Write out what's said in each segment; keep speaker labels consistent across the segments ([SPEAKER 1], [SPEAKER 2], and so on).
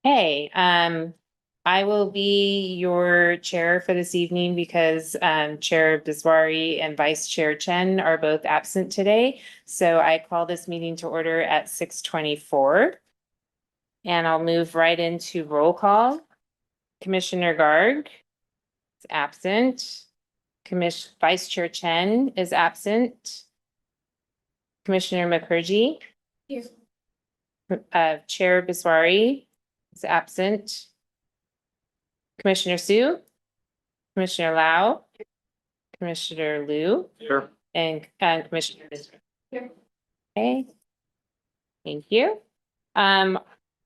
[SPEAKER 1] Hey, I will be your chair for this evening because Chair Biswari and Vice Chair Chen are both absent today. So I call this meeting to order at 6:24. And I'll move right into roll call. Commissioner Garg is absent. Vice Chair Chen is absent. Commissioner Mukherjee. Here. Chair Biswari is absent. Commissioner Sue, Commissioner Lau, Commissioner Liu,
[SPEAKER 2] Sure.
[SPEAKER 1] and Commissioner Visser. Okay. Thank you.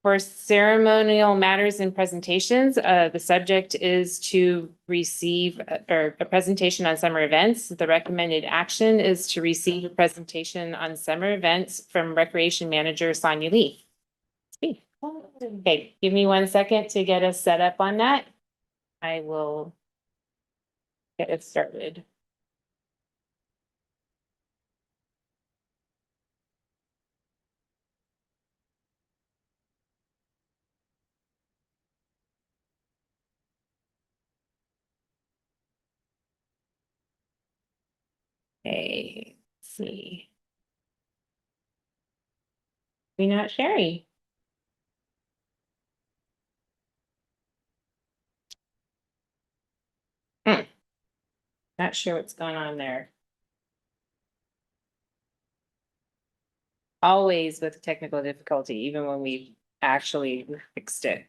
[SPEAKER 1] For ceremonial matters and presentations, the subject is to receive or a presentation on summer events. The recommended action is to receive a presentation on summer events from Recreation Manager Sonia Lee. Speak. Okay, give me 1 second to get us set up on that. I will get it started. Okay, let's see. We not sharing. Not sure what's going on there. Always with technical difficulty, even when we actually fixed it.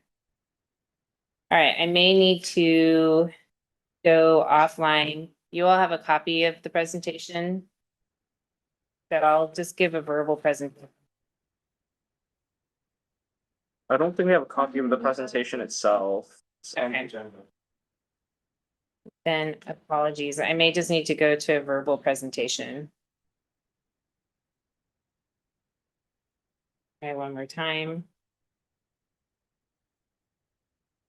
[SPEAKER 1] All right, I may need to go offline. You all have a copy of the presentation that I'll just give a verbal presentation.
[SPEAKER 2] I don't think we have a copy of the presentation itself. It's on the
[SPEAKER 1] Okay.
[SPEAKER 2] agenda.
[SPEAKER 1] Then apologies. I may just need to go to a verbal presentation. Okay, one more time.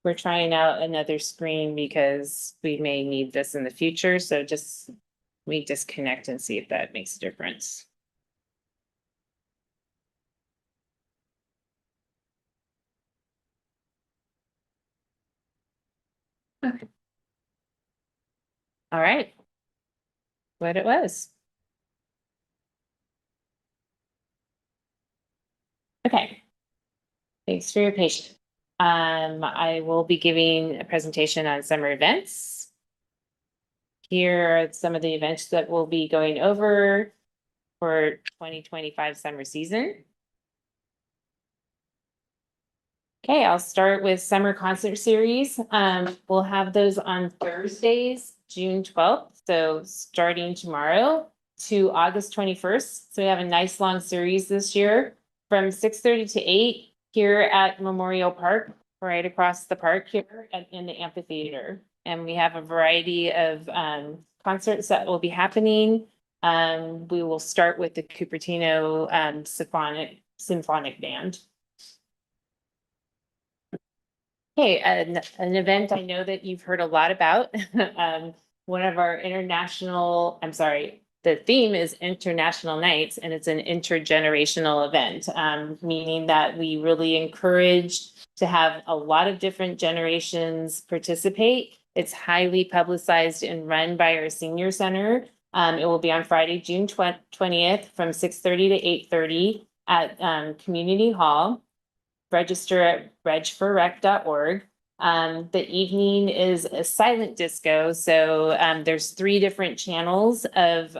[SPEAKER 1] We're trying out another screen because we may need this in the future, so just we disconnect and see if that makes a difference. Okay. All right. What it was. Okay. Thanks for your patience. I will be giving a presentation on summer events. Here are some of the events that we'll be going over for 2025 summer season. Okay, I'll start with summer concert series. We'll have those on Thursdays, June 12th. So starting tomorrow to August 21st. So we have a nice long series this year from 6:30 to 8 here at Memorial Park, right across the park here in the amphitheater. And we have a variety of concerts that will be happening. We will start with the Cupertino Symphonic Band. Hey, an event I know that you've heard a lot about. One of our the theme is International Nights, and it's an intergenerational event, meaning that we really encourage to have a lot of different generations participate. It's highly publicized and run by our senior center. It will be on Friday, June 20th from 6:30 to 8:30 at Community Hall. Register at regforrec.org. The evening is a silent disco. So there's 3 different channels of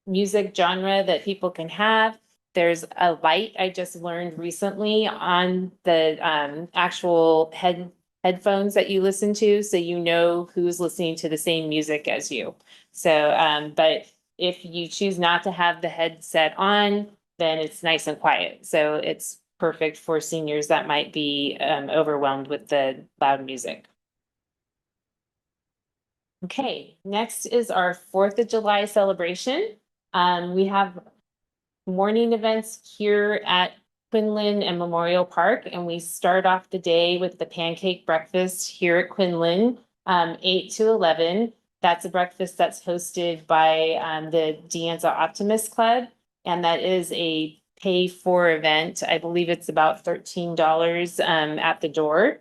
[SPEAKER 1] music genre that people can have. There's a light I just learned recently on the actual headphones that you listen to, so you know who's listening to the same music as you. So, but if you choose not to have the headset on, then it's nice and quiet. So it's perfect for seniors that might be overwhelmed with the loud music. Okay, next is our 4th of July celebration. We have morning events here at Quinlan and Memorial Park, and we start off the day with the pancake breakfast here at Quinlan, 8 to 11. That's a breakfast that's hosted by the De Optimist Club, and that is a pay for event. I believe it's about $13 at the door.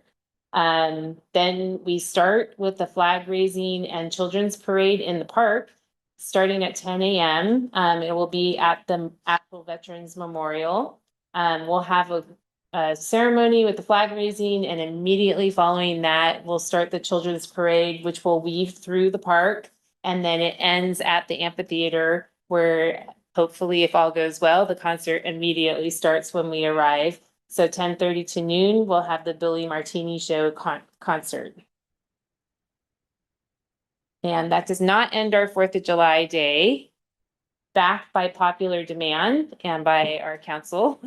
[SPEAKER 1] Then we start with the flag raising and children's parade in the park, starting at 10 a.m. It will be at the actual Veterans Memorial. We'll have a ceremony with the flag raising, and immediately following that, we'll start the children's parade, which will weave through the park. And then it ends at the amphitheater where hopefully, if all goes well, the concert immediately starts when we arrive. So 10:30 to noon, we'll have the Billy Martini Show concert. And that does not end our 4th of July day. Backed by popular demand and by our council,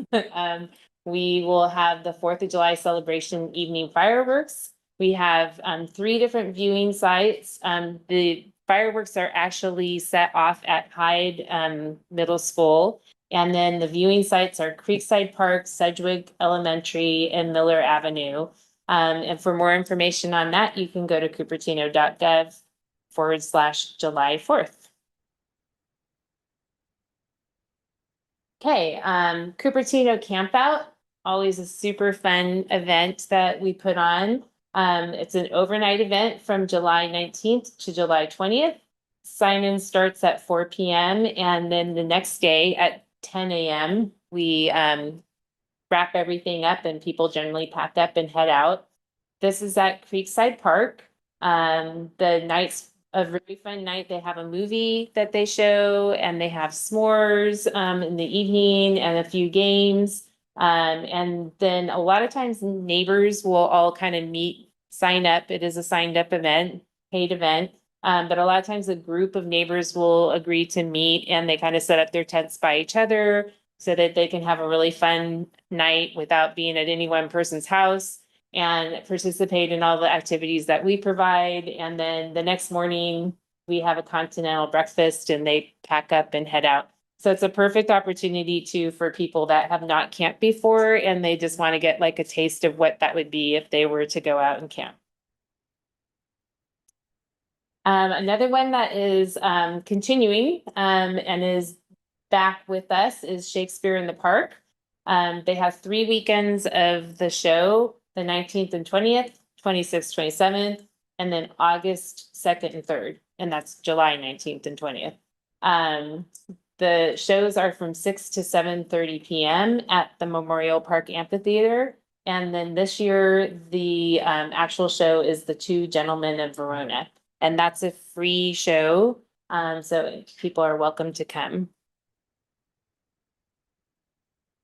[SPEAKER 1] we will have the 4th of July celebration evening fireworks. We have 3 different viewing sites. The fireworks are actually set off at Hyde Middle School. And then the viewing sites are Creekside Park, Sedgwick Elementary, and Miller Avenue. And for more information on that, you can go to cupertino.gov/July 4th. Okay, Cupertino Campout, always a super fun event that we put on. It's an overnight event from July 19th to July 20th. Sign-in starts at 4 p.m. and then the next day at 10 a.m. we wrap everything up and people generally pack up and head out. This is at Creekside Park. The night's a really fun night. They have a movie that they show and they have s'mores in the evening and a few games. And then a lot of times neighbors will all kind of meet, sign up. It is a signed up event, paid event. But a lot of times a group of neighbors will agree to meet and they kind of set up their tents by each other so that they can have a really fun night without being at any one person's house, and participate in all the activities that we provide. And then the next morning, we have a continental breakfast and they pack up and head out. So it's a perfect opportunity too for people that have not camped before and they just want to get like a taste of what that would be if they were to go out and camp. Another one that is continuing and is back with us is Shakespeare in the Park. They have 3 weekends of the show, the 19th and 20th, 26th, 27th, and then August 2nd and 3rd, and that's July 19th and 20th. The shows are from 6 to 7:30 p.m. at the Memorial Park Amphitheater. And then this year, the actual show is The Two Gentlemen of Verona, and that's a free show. So people are welcome to come.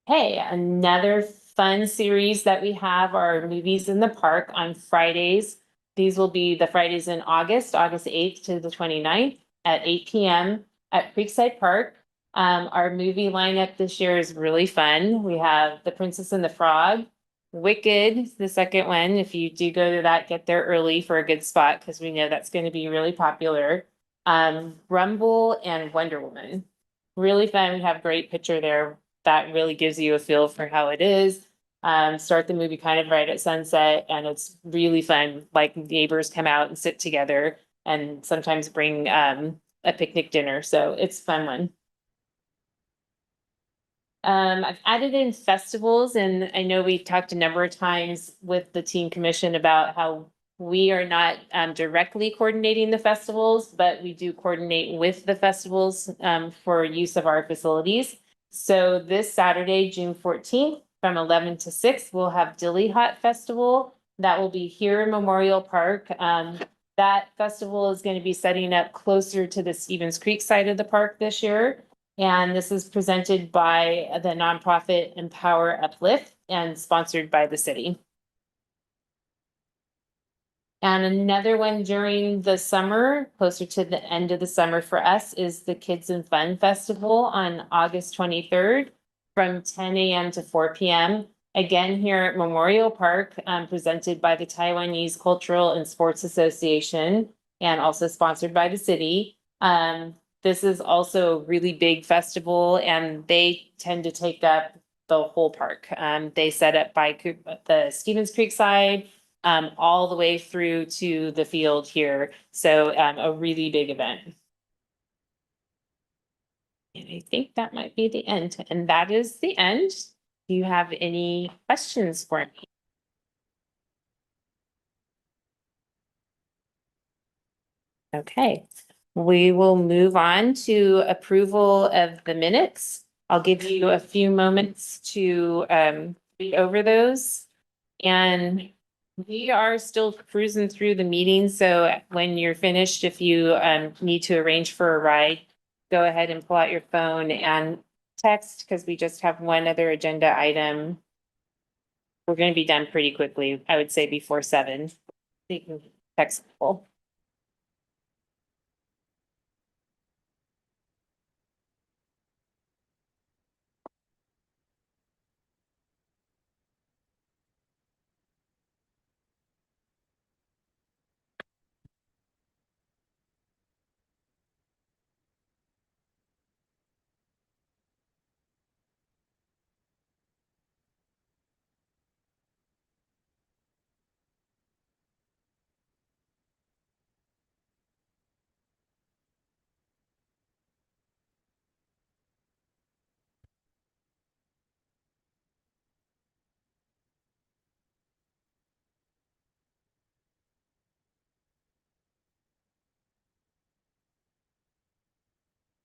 [SPEAKER 1] Hey, another fun series that we have are movies in the park on Fridays. These will be the Fridays in August 8th to the 29th at 8 p.m. at Creekside Park. Our movie lineup this year is really fun. We have The Princess and the Frog, Wicked, the second one. If you do go to that, get there early for a good spot because we know that's going to be really popular. Rumble and Wonder Woman. Really fun. We have a great picture there that really gives you a feel for how it is. Start the movie kind of right at sunset, and it's really fun. Like neighbors come out and sit together and sometimes bring a picnic dinner. So it's a fun one. I've added in festivals, and I know we've talked a number of times with the team commission about how we are not directly coordinating the festivals, but we do coordinate with the festivals for use of our facilities. So this Saturday, June 14th, from 11 to 6, we'll have Dilly Hot Festival. That will be here in Memorial Park. That festival is going to be setting up closer to the Stevens Creek side of the park this year. And this is presented by the nonprofit Empower Uplift and sponsored by the city. And another one during the summer, closer to the end of the summer for us, is the Kids and Fun Festival on August 23rd from 10 a.m. to 4 p.m. Again, here at Memorial Park, presented by the Taiwanese Cultural and Sports Association and also sponsored by the city. This is also a really big festival and they tend to take up the whole park. They set up by the Stevens Creek side, all the way through to the field here. So a really big event. And I think that might be the end, and that is the end. Do you have any questions for me? Okay, we will move on to approval of the minutes. I'll give you a few moments to read over those. And we are still cruising through the meeting, so when you're finished, if you need to arrange for a ride, go ahead and pull out your phone and text, because we just have one other agenda item. We're gonna be done pretty quickly, I would say before 7. So you can text people.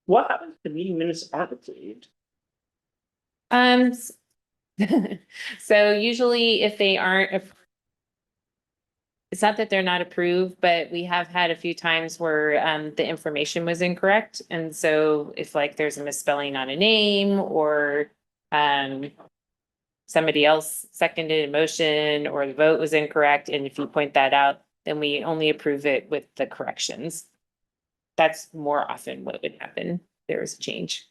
[SPEAKER 2] What happens if the meeting minutes aren't approved?
[SPEAKER 1] Um, so usually if they aren't, it's not that they're not approved, but we have had a few times where the information was incorrect. And so if like there's a misspelling on a name or somebody else seconded a motion or the vote was incorrect, and if you point that out, then we only approve it with the corrections. That's more often what would happen. There is a change.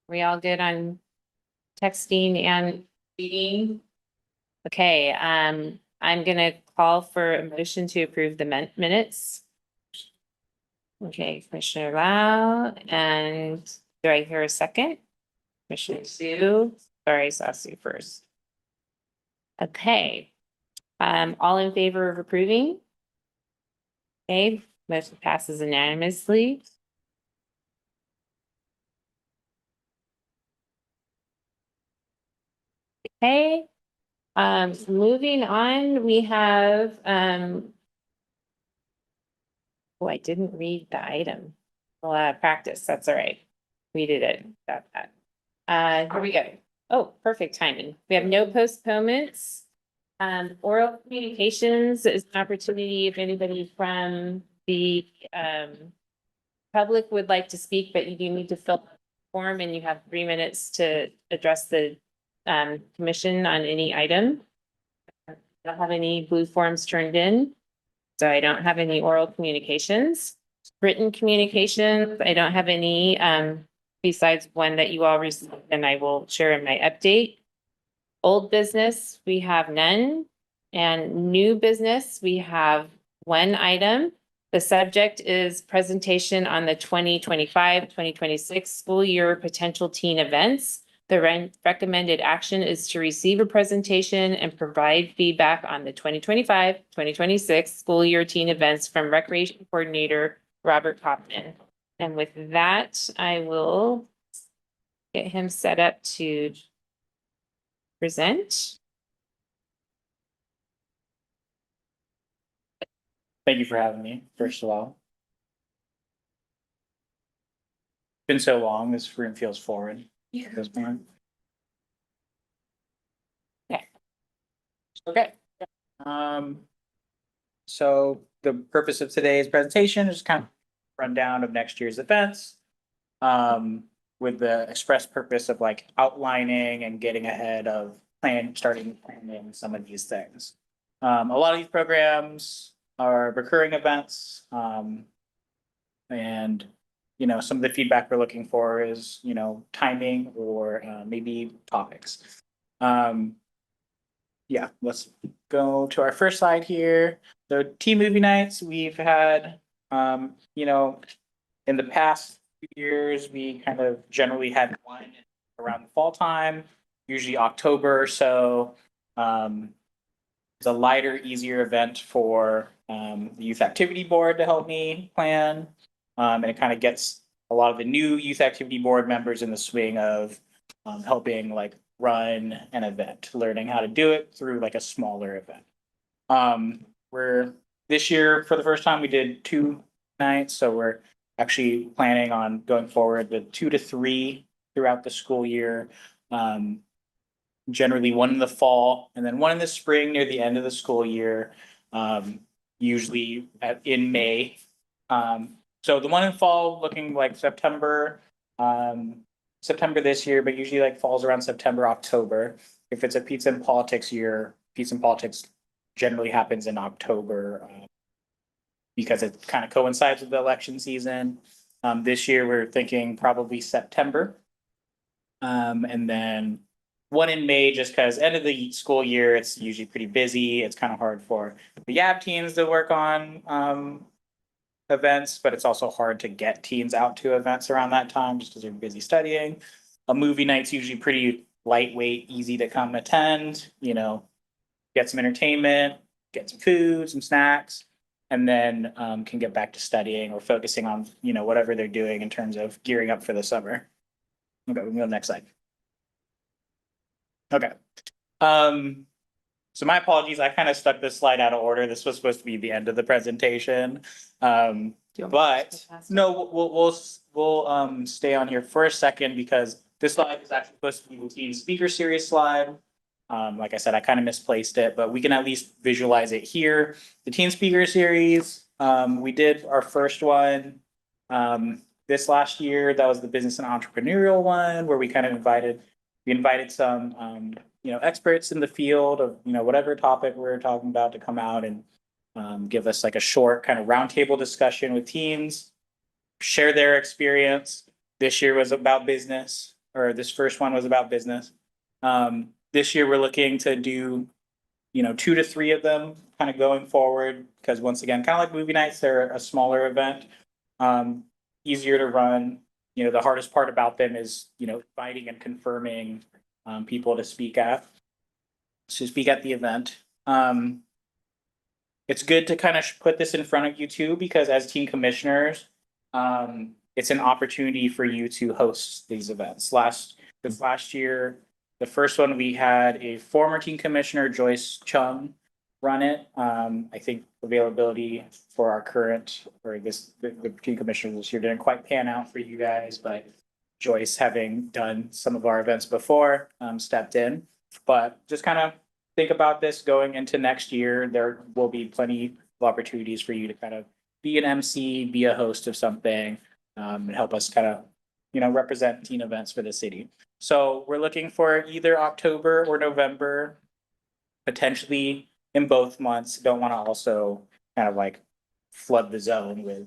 [SPEAKER 1] We all good on texting and reading? Okay, I'm gonna call for a motion to approve the minutes. Okay, Commissioner Lau, and do I hear a second? Commissioner Sue, sorry, Sassy first. Okay, all in favor of approving? Okay, motion passes unanimously. Okay, moving on, we have, oh, I didn't read the item. Practice, that's all right. We did it, got that. Here we go. Oh, perfect timing. We have no postponements. Oral communications is an opportunity if anybody from the public would like to speak, but you do need to fill out the form and you have 3 minutes to address the commission on any item. I don't have any blue forms turned in, so I don't have any oral communications. Written communications, I don't have any besides one that you all received, and I will share in my update. Old business, we have none. And new business, we have one item. The subject is presentation on the 2025-2026 school year potential teen events. The recommended action is to receive a presentation and provide feedback on the 2025-2026 school year teen events from Recreation Coordinator Robert Kaufman. And with that, I will get him set up to present.
[SPEAKER 3] Thank you for having me, first of all. Been so long, this room feels foreign at this point. Okay. So the purpose of today's presentation is kind of rundown of next year's events. With the express purpose of like outlining and getting ahead of starting planning some of these things. A lot of these programs are recurring events. And, you know, some of the feedback we're looking for is, you know, timing or maybe topics. Yeah, let's go to our first slide here. So teen movie nights, we've had, you know, in the past few years, we kind of generally had one around the fall time, usually October or so. It's a lighter, easier event for the youth activity board to help me plan. And it kind of gets a lot of the new youth activity board members in the swing of helping like run an event, learning how to do it through like a smaller event. We're this year for the first time we did 2 nights, so we're actually planning on going forward with 2 to 3 throughout the school year. Generally one in the fall and then one in the spring near the end of the school year, usually in May. So the one in fall looking like September, September this year, but usually like falls around September, October. If it's a pizza and politics year, pizza and politics generally happens in October, because it kind of coincides with the election season. This year, we're thinking probably September. And then one in May, just because end of the school year, it's usually pretty busy. It's kind of hard for the YAB teams to work on events, but it's also hard to get teens out to events around that time just because they're busy studying. A movie night's usually pretty lightweight, easy to come attend, you know, get some entertainment, get some food, some snacks, and then can get back to studying or focusing on, you know, whatever they're doing in terms of gearing up for the summer. Okay, we can go to the next slide. Okay. So my apologies, I kind of stuck this slide out of order. This was supposed to be the end of the presentation. But no, we'll stay on here for a second because this slide is actually supposed to be the teen speaker series slide. Like I said, I kind of misplaced it, but we can at least visualize it here. The teen speaker series, we did our first one this last year. That was the business and entrepreneurial one where we kind of invited some you know, experts in the field of, you know, whatever topic we're talking about to come out and give us like a short kind of roundtable discussion with teens, share their experience. This year was about business, or this first one was about business. This year we're looking to do, you know, 2 to 3 of them kind of going forward, because once again, kind of like movie nights, they're a smaller event, easier to run. You know, the hardest part about them is, you know, inviting and confirming people to speak at the event. It's good to kind of put this in front of you too, because as teen commissioners, it's an opportunity for you to host these events. This last year, the first one we had a former teen commissioner, Joyce Chung, run it. I think availability for our current, or the teen commissioners this year didn't quite pan out for you guys, but Joyce, having done some of our events before, stepped in. But just kind of think about this going into next year. There will be plenty of opportunities for you to kind of be an MC, be a host of something, and help us kind of, you know, represent teen events for the city. So we're looking for either October or November, potentially in both months. Don't want to also kind of like flood the zone with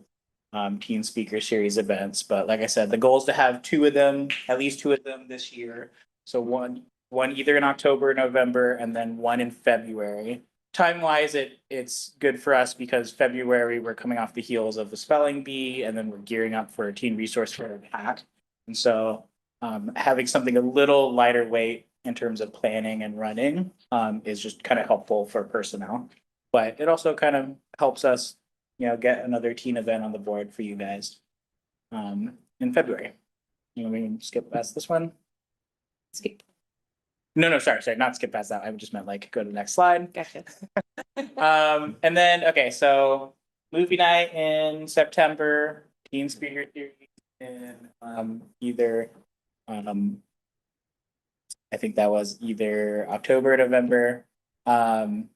[SPEAKER 3] teen speaker series events. But like I said, the goal is to have 2 of them, at least 2 of them this year. So one either in October or November, and then one in February. Time wise, it's good for us because February we're coming off the heels of the spelling bee, and then we're gearing up for a teen resource fair hat. And so having something a little lighter weight in terms of planning and running is just kind of helpful for personnel. But it also kind of helps us, you know, get another teen event on the board for you guys in February. You know, we can skip past this one.
[SPEAKER 1] Skip.
[SPEAKER 3] No, sorry, not skip past that. I just meant like go to the next slide.
[SPEAKER 1] Gotcha.
[SPEAKER 3] And then, okay, so movie night in September, teen speaker series in either I think that was either October or November. And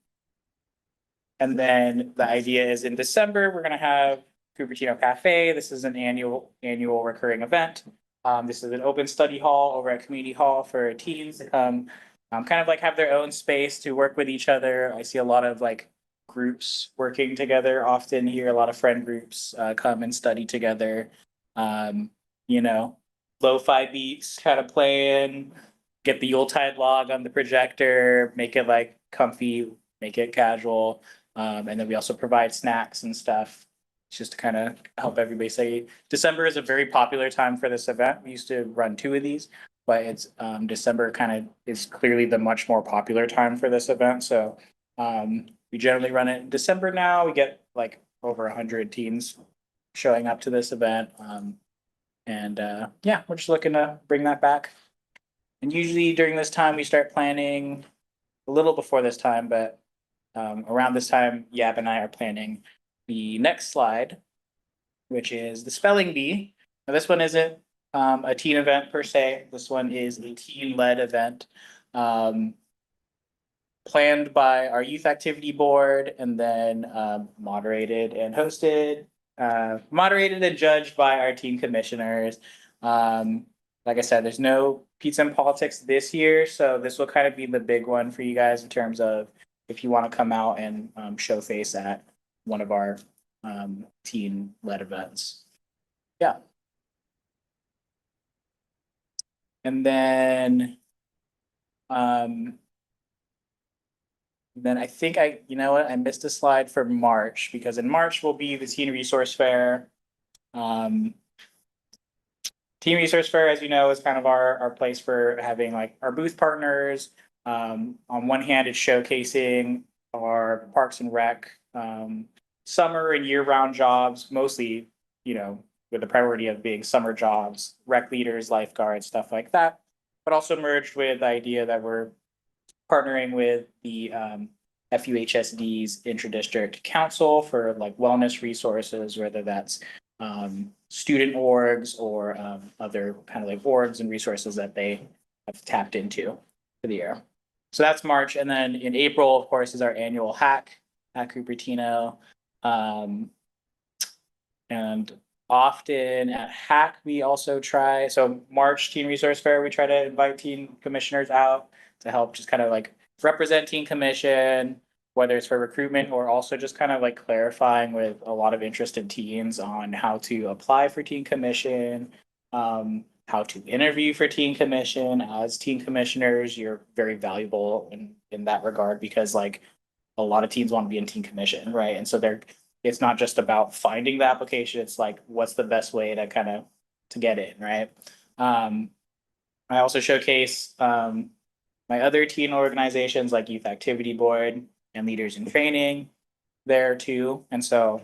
[SPEAKER 3] then the idea is in December, we're gonna have Cupertino Cafe. This is an annual recurring event. This is an open study hall over at Community Hall for teens to come, kind of like have their own space to work with each other. I see a lot of like groups working together often here, a lot of friend groups come and study together. You know, lo-fi beats kind of playing, get the Yuletide log on the projector, make it like comfy, make it casual. And then we also provide snacks and stuff. Just to kind of help everybody say December is a very popular time for this event. We used to run 2 of these. but it's December kind of is clearly the much more popular time for this event. So we generally run it in December now. We get like over 100 teens showing up to this event. And yeah, we're just looking to bring that back. And usually during this time, we start planning a little before this time, but around this time, Yab and I are planning the next slide, which is the spelling bee. Now, this one isn't a teen event per se. This one is a teen-led event. Planned by our youth activity board and then moderated and hosted, moderated and judged by our teen commissioners. Like I said, there's no pizza and politics this year, so this will kind of be the big one for you guys in terms of if you want to come out and show face at one of our teen-led events. Yeah. And then I think you know what, I missed a slide for March because in March will be the Teen Resource Fair. Teen Resource Fair, as you know, is kind of our place for having like our booth partners. On one hand, it's showcasing our Parks and Rec summer and year-round jobs, mostly, you know, with the priority of being summer jobs, rec leaders, lifeguards, stuff like that, but also merged with the idea that we're partnering with the FUHSD's intra-district council for like wellness resources, whether that's student orgs or other kind of like orgs and resources that they have tapped into for the year. So that's March. And then in April, of course, is our annual hack at Cupertino. And often at hack, we also try, so March Teen Resource Fair, we try to invite teen commissioners out to help just kind of like represent teen commission, whether it's for recruitment or also just kind of like clarifying with a lot of interested teens on how to apply for teen commission, how to interview for teen commission. As teen commissioners, you're very valuable in that regard because like a lot of teens want to be in teen commission, right? And so it's not just about finding the application, it's like what's the best way to kind of to get in, right? I also showcase my other teen organizations like Youth Activity Board and Leaders in Training there too. And so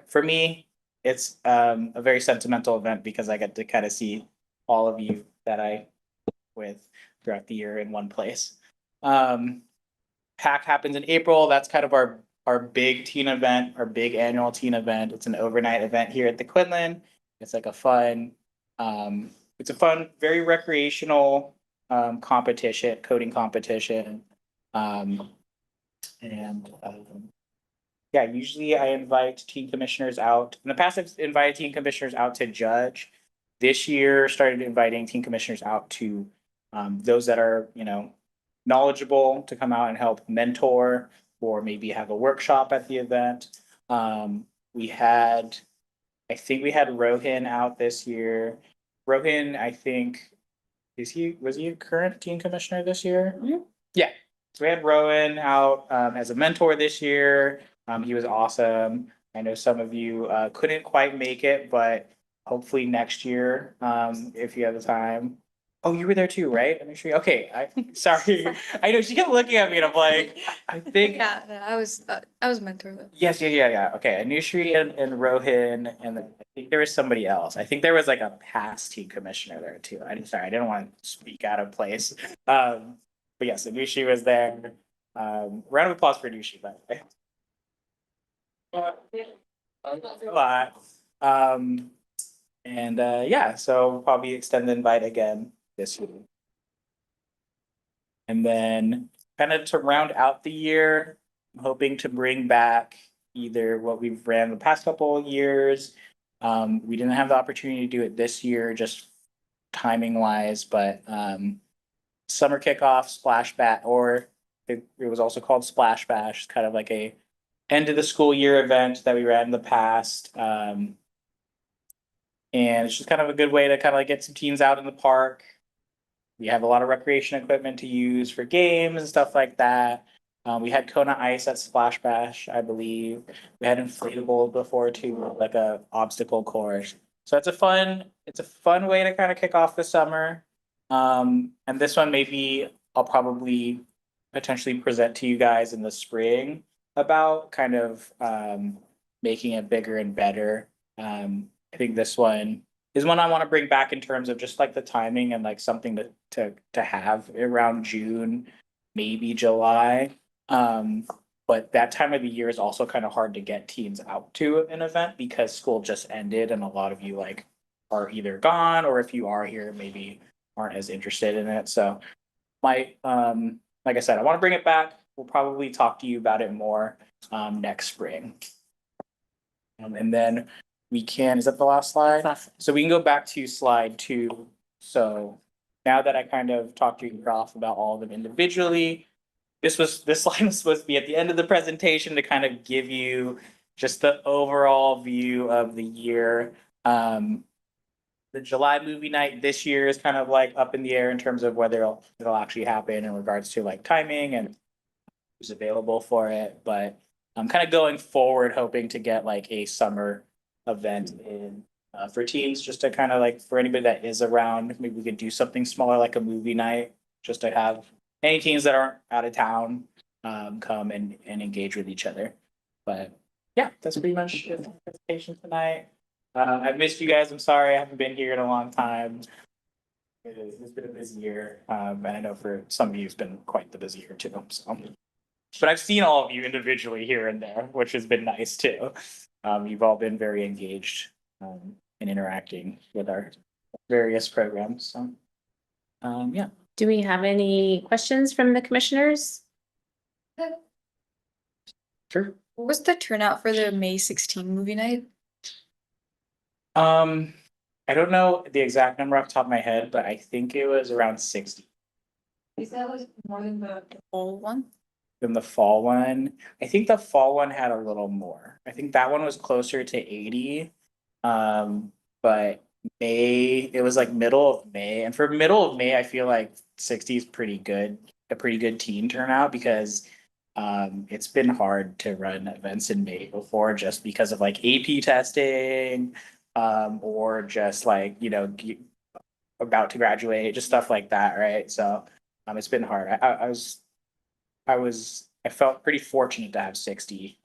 [SPEAKER 3] for me, it's a very sentimental event because I get to kind of see all of you that I with throughout the year in one place. Pack happens in April. That's kind of our big teen event, our big annual teen event. It's an overnight event here at the Quinlan. It's like a fun, very recreational competition, coding competition. Yeah, usually I invite teen commissioners out. In the past, I've invited teen commissioners out to judge. This year, started inviting teen commissioners out to those that are, you know, knowledgeable to come out and help mentor or maybe have a workshop at the event. I think we had Rohin out this year. Rohin, I think, was he a current teen commissioner this year? Yeah. So we had Rowan out as a mentor this year. He was awesome. I know some of you couldn't quite make it, but hopefully next year, if you have the time. Oh, you were there too, right? I'm sure. Okay, sorry. I know she kept looking at me and I'm like, I think.
[SPEAKER 4] Yeah, no, I was mentor though.
[SPEAKER 3] Yes, yeah. Okay, Anushri and Rohin, and I think there was somebody else. I think there was like a past team commissioner there too. I'm sorry, I didn't want to speak out of place. But yes, Anushri was there. Round of applause for Anushri, by the way. A lot. Yeah, so we'll probably extend the invite again this year. And then kind of to round out the year, I'm hoping to bring back either what we've ran the past couple of years. We didn't have the opportunity to do it this year, just timing wise, but summer kickoff, splash bash, or it was also called Splash Bash, kind of like a end of the school year event that we ran in the past. And it's just kind of a good way to kind of like get some teens out in the park. We have a lot of recreation equipment to use for games and stuff like that. We had Kona Ice at Splash Bash, I believe. We had inflatable before too, like a obstacle course. So it's a fun way to kind of kick off the summer. And this one maybe I'll probably potentially present to you guys in the spring about kind of making it bigger and better. I think this one is one I want to bring back in terms of just like the timing and like something to have around June, maybe July. But that time of the year is also kind of hard to get teens out to an event because school just ended and a lot of you like are either gone or if you are here, maybe aren't as interested in it. So like I said, I want to bring it back. We'll probably talk to you about it more next spring. And then we can, is that the last slide?
[SPEAKER 1] That's awesome.
[SPEAKER 3] So we can go back to slide 2. So now that I kind of talked to you, Ralph, about all of them individually, this slide was supposed to be at the end of the presentation to kind of give you just the overall view of the year. The July movie night this year is kind of like up in the air in terms of whether it'll actually happen in regards to like timing and who's available for it. But I'm kind of going forward, hoping to get like a summer event in for teens, just to kind of like for anybody that is around, maybe we could do something smaller like a movie night, just to have any teens that aren't out of town come and engage with each other. But yeah, that's pretty much the presentation tonight. I've missed you guys. I'm sorry I haven't been here in a long time. It's been a busy year, and I know for some of you it's been quite the busy year too. So, but I've seen all of you individually here and there, which has been nice too. You've all been very engaged in interacting with our various programs. So, yeah.
[SPEAKER 1] Do we have any questions from the commissioners?
[SPEAKER 3] Sure.
[SPEAKER 4] What was the turnout for the May 16 movie night?
[SPEAKER 3] I don't know the exact number off the top of my head, but I think it was around 60.
[SPEAKER 4] Is that like more than the whole one?
[SPEAKER 3] Than the fall one. I think the fall one had a little more. I think that one was closer to 80. But May, it was like middle of May. And for middle of May, I feel like 60 is pretty good, a pretty good teen turnout because it's been hard to run events in May before just because of like AP testing, or just like, about to graduate, just stuff like that, right? So it's been hard. I felt pretty fortunate to have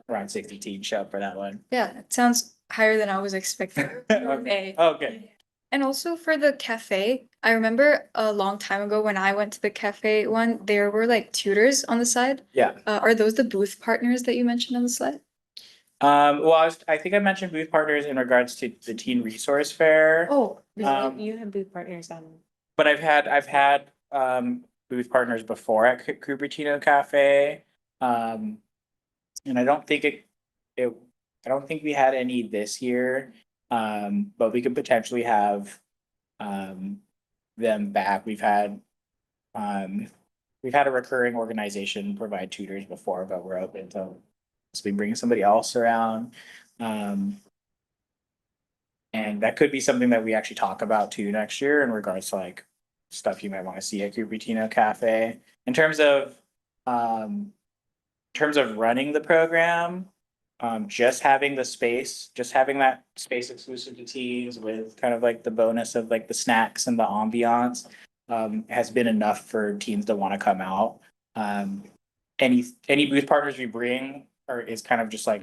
[SPEAKER 3] around 60 teens show up for that one.
[SPEAKER 4] Yeah, it sounds higher than I was expecting. for May.
[SPEAKER 3] Okay.
[SPEAKER 4] And also for the cafe, I remember a long time ago when I went to the cafe one, there were like tutors on the side.
[SPEAKER 3] Yeah.
[SPEAKER 4] Are those the booth partners that you mentioned on the slide?
[SPEAKER 3] Well, I think I mentioned booth partners in regards to the teen resource fair.
[SPEAKER 4] Oh,
[SPEAKER 1] You have booth partners on.
[SPEAKER 3] But I've had booth partners before at Cupertino Cafe. And I don't think I don't think we had any this year. But we could potentially have them back. We've had a recurring organization provide tutors before, but we're open to possibly bringing somebody else around. And that could be something that we actually talk about too next year in regards to like stuff you might want to see at Cupertino Cafe. In terms of running the program, just having that space exclusive to teens with kind of like the bonus of like the snacks and the ambiance has been enough for teens to want to come out. Any booth partners we bring is kind of just like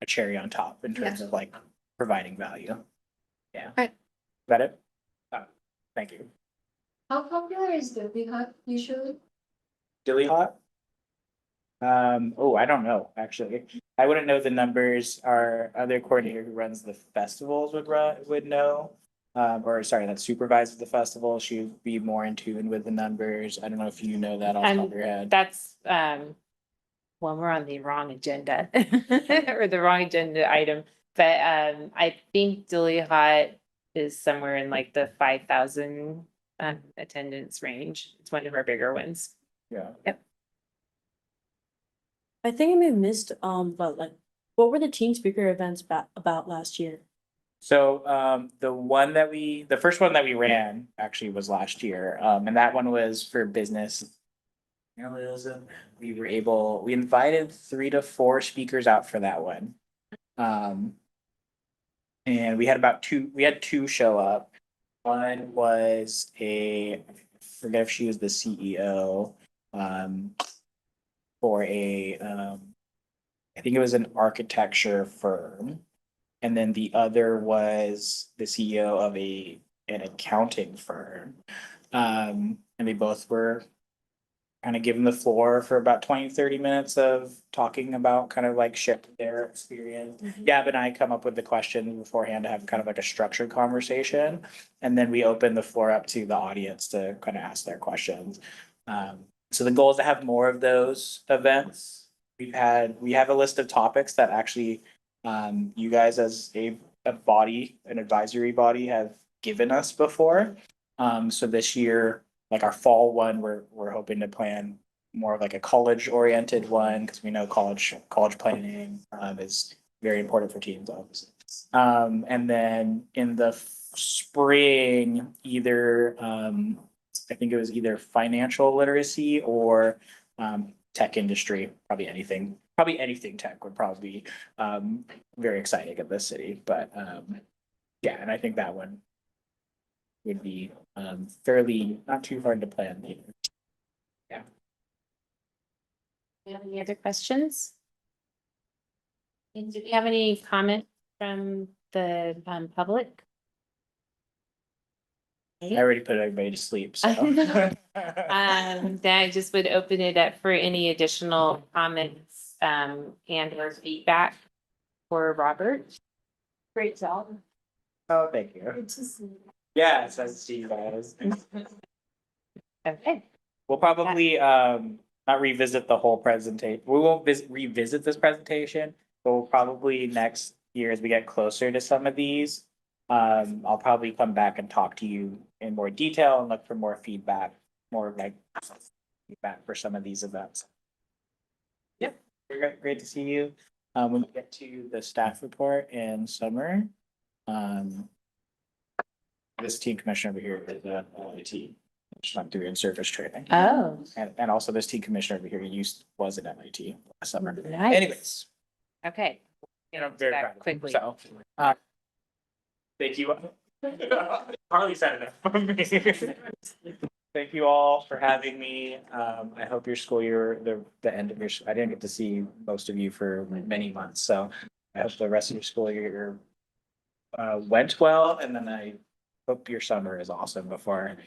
[SPEAKER 3] a cherry on top in terms of like providing value. Yeah.
[SPEAKER 4] Right.
[SPEAKER 3] Is that it? Thank you.
[SPEAKER 5] How popular is Dilly Hut usually?
[SPEAKER 3] Dilly Hot? I don't know, actually. I wouldn't know the numbers. Our other coordinator who runs the festivals would know. Or sorry, that supervises the festival. She'd be more in tune with the numbers. I don't know if you know that off the top of your head.
[SPEAKER 1] That's, well, we're on the wrong agenda or the wrong agenda item. But I think Dilly Hot is somewhere in like the 5,000 attendance range. It's one of our bigger ones.
[SPEAKER 3] Yeah.
[SPEAKER 1] Yep.
[SPEAKER 6] I think I may have missed, but like, what were the teen speaker events about last year?
[SPEAKER 3] So the first one that we ran actually was last year. And that one was for business journalism. We invited 3 to 4 speakers out for that one. And we had 2 show up. One was I forget if she was the CEO, for I think it was an architecture firm. And then the other was the CEO of an accounting firm. And they both were kind of given the floor for about 20-30 minutes of talking about kind of like ship their experience. Gab and I come up with the question beforehand to have kind of like a structured conversation. And then we open the floor up to the audience to kind of ask their questions. So the goal is to have more of those events. We have a list of topics that actually you guys as a body, an advisory body have given us before. So this year, like our fall one, we're hoping to plan more of like a college oriented one, because we know college planning is very important for teens, obviously. And then in the spring, either I think it was either financial literacy or tech industry, probably anything tech would probably be very exciting at this city. But yeah, and I think that one would be fairly not too hard to plan either. Yeah.
[SPEAKER 1] Any other questions? And do we have any comment from the public?
[SPEAKER 3] I already put everybody to sleep, so.
[SPEAKER 1] Then I just would open it up for any additional comments and or feedback for Robert.
[SPEAKER 5] Great job.
[SPEAKER 3] Oh, thank you.
[SPEAKER 5] Good to see you.
[SPEAKER 3] Yeah, it's nice to see you guys.
[SPEAKER 1] Okay.
[SPEAKER 3] We'll probably not revisit the whole presentation. We won't revisit this presentation, but we'll probably next year as we get closer to some of these. I'll probably come back and talk to you in more detail and look for more feedback, more like feedback for some of these events. Yep, great to see you. When we get to the staff report in summer, this team commissioner over here is LIT. She's not doing service training.
[SPEAKER 1] Oh,
[SPEAKER 3] And also this team commissioner over here was at MIT last summer.
[SPEAKER 1] nice.
[SPEAKER 3] Anyways,
[SPEAKER 1] Okay.
[SPEAKER 3] you know, very
[SPEAKER 1] Back
[SPEAKER 3] proud of
[SPEAKER 1] quickly.
[SPEAKER 3] them. So, thank you. Harley said enough for me. Thank you all for having me. I hope your school year, the end of your, I didn't get to see most of you for many months, so I hope the rest of your school year went well, and then I hope your summer is awesome before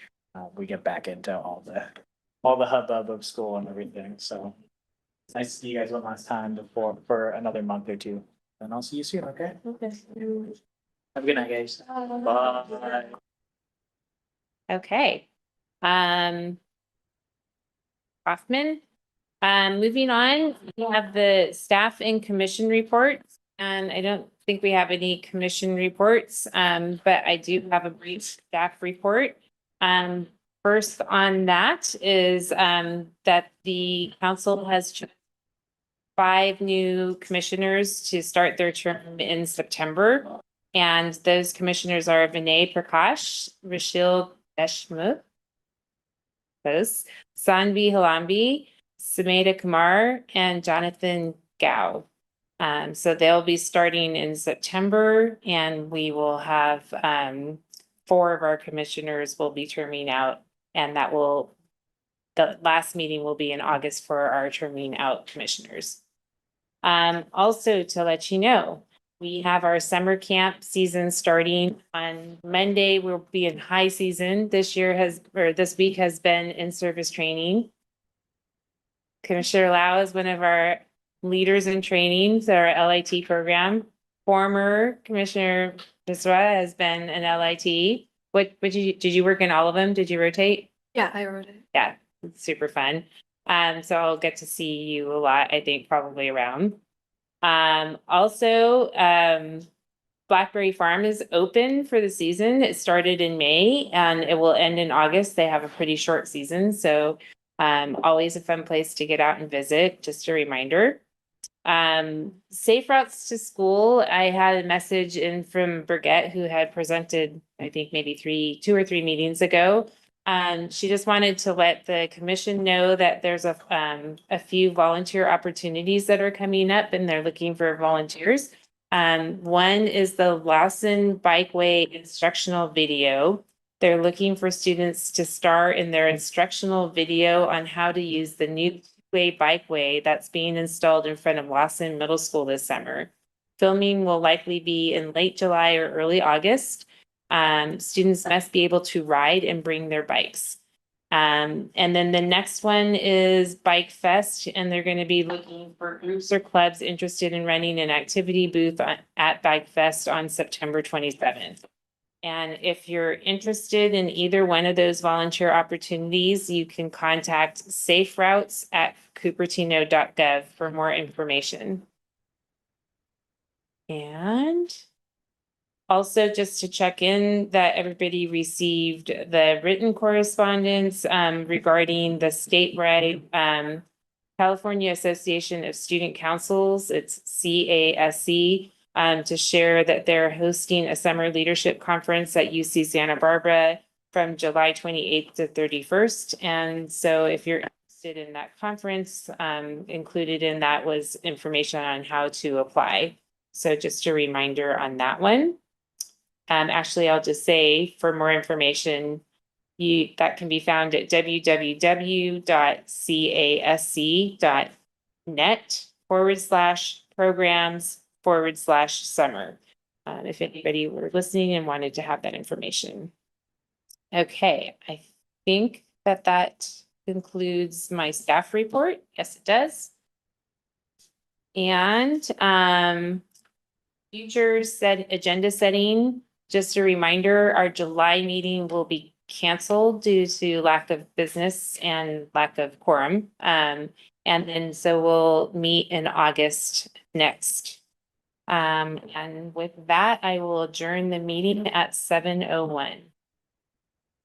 [SPEAKER 3] we get back into all the hubbub of school and everything. So it's nice to see you guys one last time for another month or two, and I'll see you soon. Okay.
[SPEAKER 1] Okay.
[SPEAKER 3] Have a good night, guys. Bye.
[SPEAKER 1] Okay. Hoffman. Moving on, we have the staff and commission reports, and I don't think we have any commission reports, but I do have a brief staff report. First on that is that the council has chosen 5 new commissioners to start their term in September. And those commissioners are Vinay Prakash, Rashil Deshmukh, Sanvi Halambi, Sumeda Kumar, and Jonathan Gao. So they'll be starting in September, and we will have 4 of our commissioners will be terming out, and the last meeting will be in August for our terming out commissioners. Also to let you know, we have our summer camp season starting on Monday. We'll be in high season. This week has been in-service training. Commissioner Lau is one of our leaders in training, our LIT program. Former Commissioner Misra has been an LIT. Did you work in all of them? Did you rotate?
[SPEAKER 4] Yeah, I wrote it.
[SPEAKER 1] Yeah, it's super fun. So I'll get to see you a lot, I think, probably around. Also, Blackberry Farm is open for the season. It started in May and it will end in August. They have a pretty short season, so always a fun place to get out and visit, just a reminder. Safe routes to school. I had a message in from Brigitte, who had presented, I think maybe 2 or 3 meetings ago. She just wanted to let the commission know that there's a few volunteer opportunities that are coming up and they're looking for volunteers. One is the Lawson Bikeway instructional video. They're looking for students to star in their instructional video on how to use the new two-way bikeway that's being installed in front of Lawson Middle School this summer. Filming will likely be in late July or early August. Students must be able to ride and bring their bikes. And then the next one is Bike Fest, and they're going to be looking for groups or clubs interested in running an activity booth at Bike Fest on September 27th. And if you're interested in either one of those volunteer opportunities, you can contact saferoutes@cupertino.gov for more information. And also, just to check in that everybody received the written correspondence regarding the statewide California Association of Student Councils, it's CASC, to share that they're hosting a summer leadership conference at UC Santa Barbara from July 28th to 31st. And so if you're interested in that conference, included in that was information on how to apply. So just a reminder on that one. Actually, I'll just say for more information, that can be found at www.casc.net/programs/summer. If anybody were listening and wanted to have that information. Okay, I think that concludes my staff report. Yes, it does. And future agenda setting. Just a reminder, our July meeting will be canceled due to lack of business and lack of quorum. And then so we'll meet in August next. And with that, I will adjourn the meeting at 7:01.